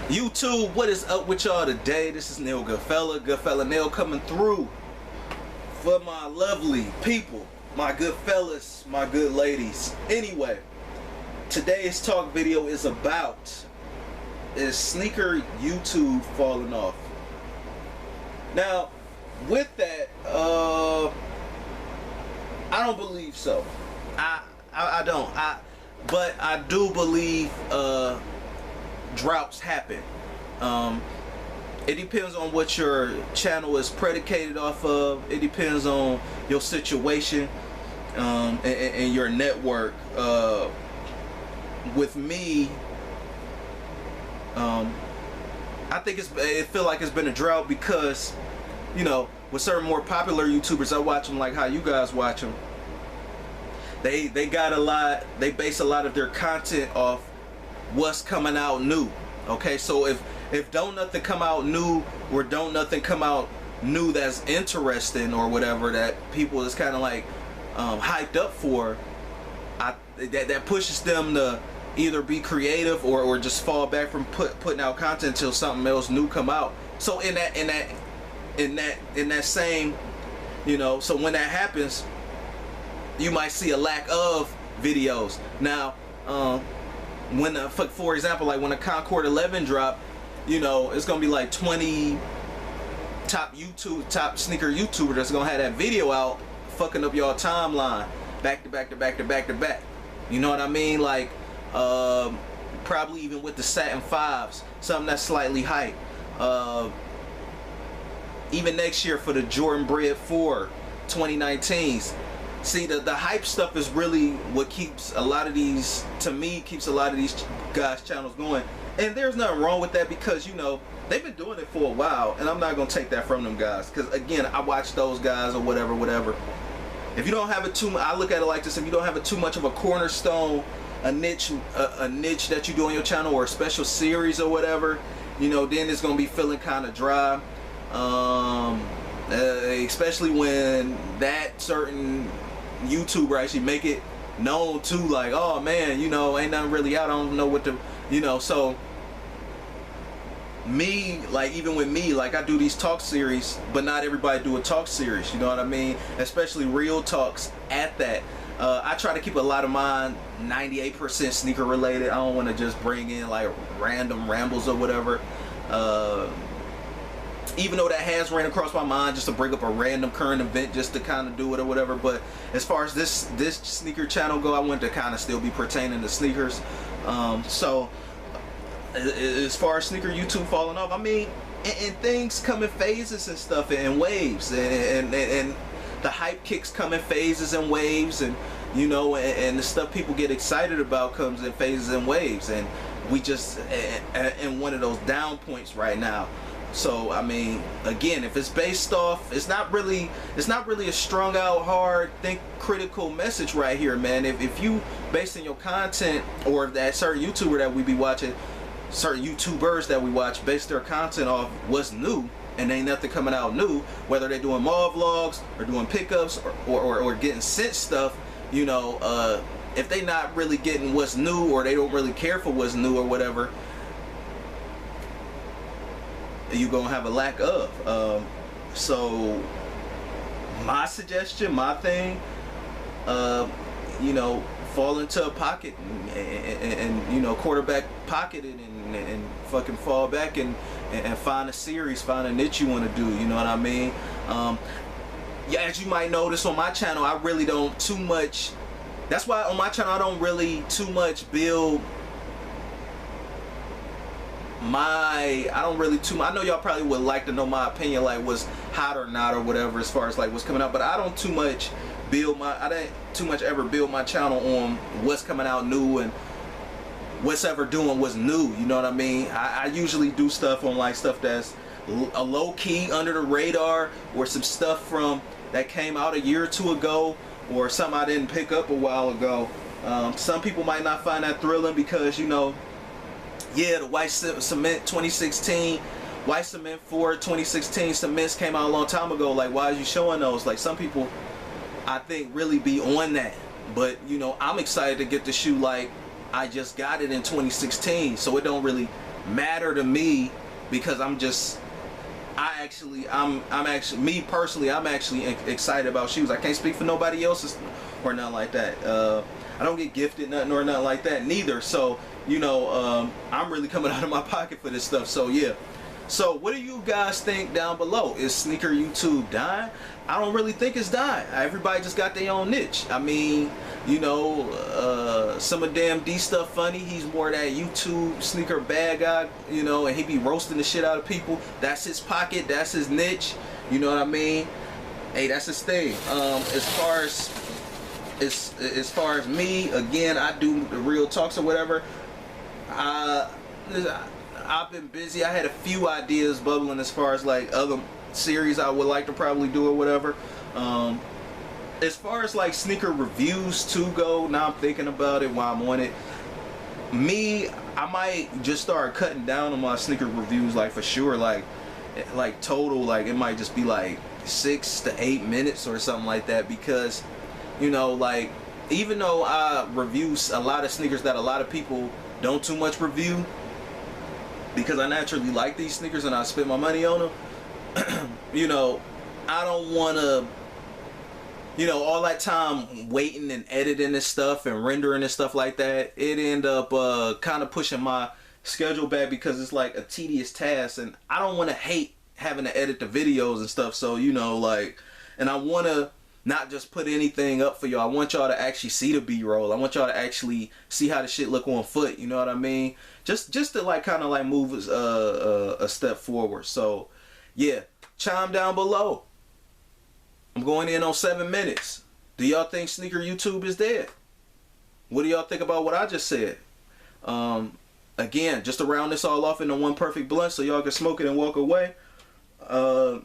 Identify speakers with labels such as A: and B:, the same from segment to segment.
A: YouTube, what is up with y'all today? This is Neil Goodfella Neil coming through for my lovely people, my good fellas, my good ladies. Anyway, today's talk video is about, is sneaker YouTube falling off? Now, with that, I don't believe so. I don't. But I do believe droughts happen. It depends on what your channel is predicated off of. It depends on your situation and your network. With me, I think it feel like it's been a drought because, you know, with certain more popular YouTubers, I watch them like how you guys watch them. They got a lot. They base a lot of their content off what's coming out new. Okay, so if don't nothing come out new, or don't nothing come out new that's interesting or whatever that people is kind of like hyped up for, that pushes them to either be creative or just fall back from putting out content until something else new come out. So in that same, you know, so when that happens, you might see a lack of videos. Now, when for example, like when a Concord 11 drop, you know, it's gonna be like 20 top sneaker YouTuber that's gonna have that video out, fucking up y'all timeline back to back to back to back to back. You know what I mean? Like probably even with the Satin 5s, something that's slightly hype. Even next year for the Jordan Bred 4 2019s. See, the hype stuff is really what keeps a lot of these, to me, keeps a lot of these guys' channels going. And there's nothing wrong with that because, you know, they've been doing it for a while, and I'm not going to take that from them guys. Because, again, I watch those guys or whatever. If you don't have it I look at it like this, if you don't have it too much of a cornerstone, a niche that you do on your channel, or a special series or whatever, you know, then it's going to be feeling kind of dry. Especially when that certain YouTuber actually make it known to, like, oh man, you know, ain't nothing really out, I don't know what to, you know. So me, like, even with me, like, I do these talk series, but not everybody do a talk series, you know what I mean, especially real talks at that. I try to keep a lot of mine 98% sneaker related. I don't want to just bring in like random rambles or whatever. Even though that has ran across my mind just to bring up a random current event just to kind of do it or whatever. But as far as this sneaker channel go, I want to kind of still be pertaining to sneakers. So as far as sneaker YouTube falling off, I mean, and things come in phases and stuff and waves, and the hype kicks come in phases and waves, and you know, and the stuff people get excited about comes in phases and waves, and we just in one of those down points right now. So I mean, again, if it's based off, it's not really a strung out, hard, think critical message right here, man. If you basing your content, or if that certain YouTuber that we be watching, certain YouTubers that we watch base their content off what's new, and ain't nothing coming out new, whether they're doing mall vlogs or doing pickups or getting sent stuff, you know, if they not really getting what's new, or they don't really care for what's new or whatever, you're gonna have a lack of. So my suggestion, my thing, you know, fall into a pocket and you know, quarterback pocket it and fucking fall back and find a series, find a niche you want to do, you know what I mean? Yeah, as you might notice on my channel, I really don't too much, that's why on my channel I don't really too much build I know y'all probably would like to know my opinion, like what's hot or not or whatever, as far as like what's coming out, but I don't too much ever build my channel on what's coming out new and what's ever doing what's new, you know what I mean? I usually do stuff on like stuff that's a low key, under the radar, or some stuff from that came out a year or two ago, or something I didn't pick up a while ago. Some people might not find that thrilling because, you know, yeah, the White Cement 2016, White Cement 4 2016 cements came out a long time ago. Like, why are you showing those? Like, some people, I think, really be on that. But, you know, I'm excited to get the shoe like I just got it in 2016. So it don't really matter to me because I'm actually me personally, I'm actually excited about shoes. I can't speak for nobody else's or nothing like that. I don't get gifted nothing or nothing like that neither. So, you know, I'm really coming out of my pocket for this stuff. So yeah. So what do you guys think down below? Is sneaker YouTube dying? I don't really think it's dying. Everybody just got their own niche. I mean, you know, some of damn D Stuff Funny, he's more that YouTube sneaker bad guy, you know, and he be roasting the shit out of people. That's his pocket, that's his niche, you know what I mean? Hey, that's his thing. As far as me, again, I do the real talks or whatever. I've been busy. I had a few ideas bubbling as far as like other series I would like to probably do or whatever. As far as like sneaker reviews to go, now I'm thinking about it while I'm on it. Me, I might just start cutting down on my sneaker reviews, like for sure, like total, like it might just be like 6 to 8 minutes or something like that, because you know, like even though I review a lot of sneakers that a lot of people don't too much review, because I naturally like these sneakers and I spend my money on them, you know, I don't want to, you know, all that time waiting and editing this stuff and rendering and stuff like that, it end up kind of pushing my schedule back, because it's like a tedious task and I don't want to hate having to edit the videos and stuff. So, you know, like, and I want to not just put anything up for y'all. I want y'all to actually see the B-roll. I want y'all to actually see how the shit look on foot. You know what I mean? Just to like kind of like move a step forward. So yeah, chime down below. I'm going in on 7 minutes. Do y'all think sneaker YouTube is dead? What do y'all think about what I just said? Again, just to round this all off into one perfect blunt so y'all can smoke it and walk away. I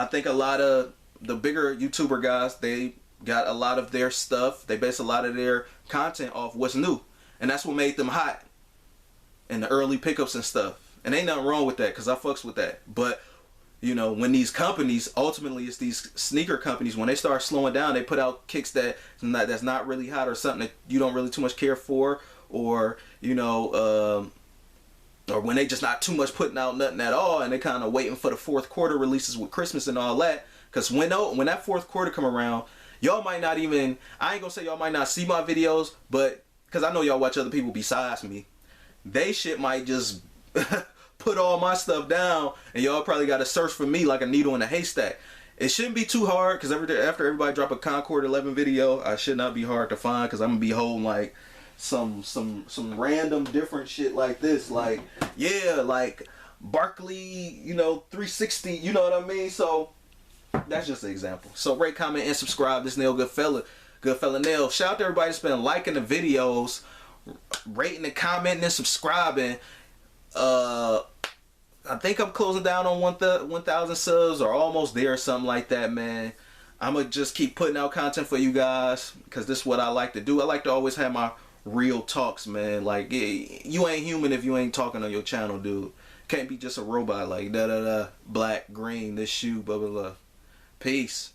A: think a lot of the bigger YouTuber guys, they got a lot of their stuff, they base a lot of their content off what's new, and that's what made them hot in the early pickups and stuff. And ain't nothing wrong with that, because I fucks with that. But you know, when these companies, ultimately it's these sneaker companies, when they start slowing down, they put out kicks that's not really hot, or something that you don't really too much care for, or you know, or when they just not too much putting out nothing at all, and they kind of waiting for the fourth quarter releases with Christmas and all that. Because when that fourth quarter come around, y'all might not even, I ain't gonna say y'all might not see my videos, but because I know y'all watch other people besides me, they shit might just put all my stuff down, and y'all probably got to search for me like a needle in a haystack. It shouldn't be too hard, because after everybody drop a Concord 11 video, I should not be hard to find, because I'm gonna be holding like some random different shit like this, like yeah, like Barkley, you know, 360, you know what I mean? So that's just an example. So rate, comment, and subscribe. This Nail Goodfella Nail. Shout out to everybody that's been liking the videos, rating and commenting and subscribing. I think I'm closing down on 1,000 subs, or almost there, or something like that, man. I'm gonna just keep putting out content for you guys, because this is what I like to do. I like to always have my real talks, man. Like, you ain't human if you ain't talking on your channel, dude. Can't be just a robot like da da da, black, green, this shoe, blah blah blah. Peace.